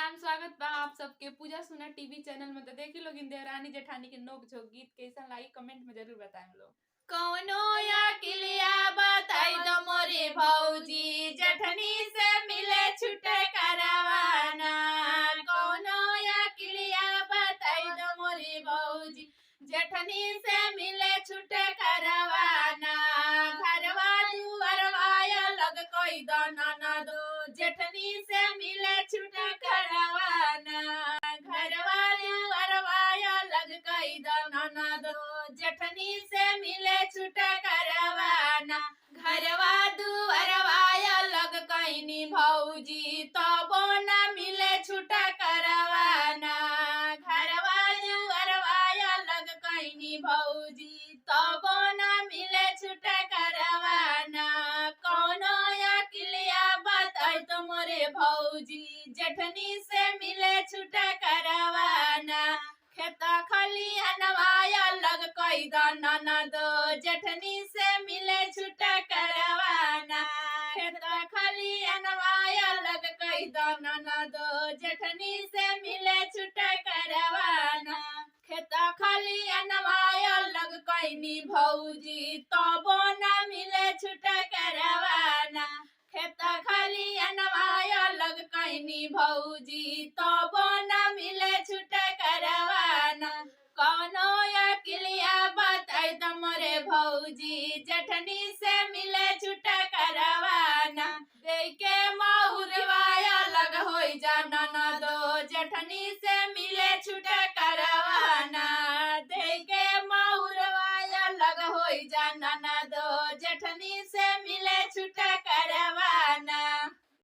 नमस्कार स्वागत बा आप सबके पूजा सुना टीवी चैनल में। तो देखी लोग इन देवरानी जेठानी के नोक झोंक गीत कैसा लागी कमेंट में जरूर बताएं लोग। कौनो या किलिया बताई दो मोरे भौजी जेठनी से मिले छुटे करवाना। कौनो या किलिया बताई दो मोरे भौजी जेठनी से मिले छुटे करवाना। घरवा दुआरवा लग कोई दाना ना दो जेठनी से मिले छुटे करवाना। घरवा दुआरवा लग कोई दाना ना दो जेठनी से मिले छुटे करवाना। घरवा दुआरवा लग कईनी भौजी तबो न मिले छुटे करवाना। घरवा दुआरवा लग कईनी भौजी तबो न मिले छुटे करवाना। कौनो या किलिया बताई तो मोरे भौजी जेठनी से मिले छुटे करवाना। खेता खलिहनवा लग कोई दाना ना दो जेठनी से मिले छुटे करवाना। खेता खलिहनवा लग कोई दाना ना दो जेठनी से मिले छुटे करवाना। खेता खलिहनवा लग कईनी भौजी तबो न मिले छुटे करवाना। खेता खलिहनवा लग कईनी भौजी तबो न मिले छुटे करवाना। कौनो या किलिया बताई दो मोरे भौजी जेठनी से मिले छुटे करवाना। देके महुरवा लग होई जाना ना दो जेठनी से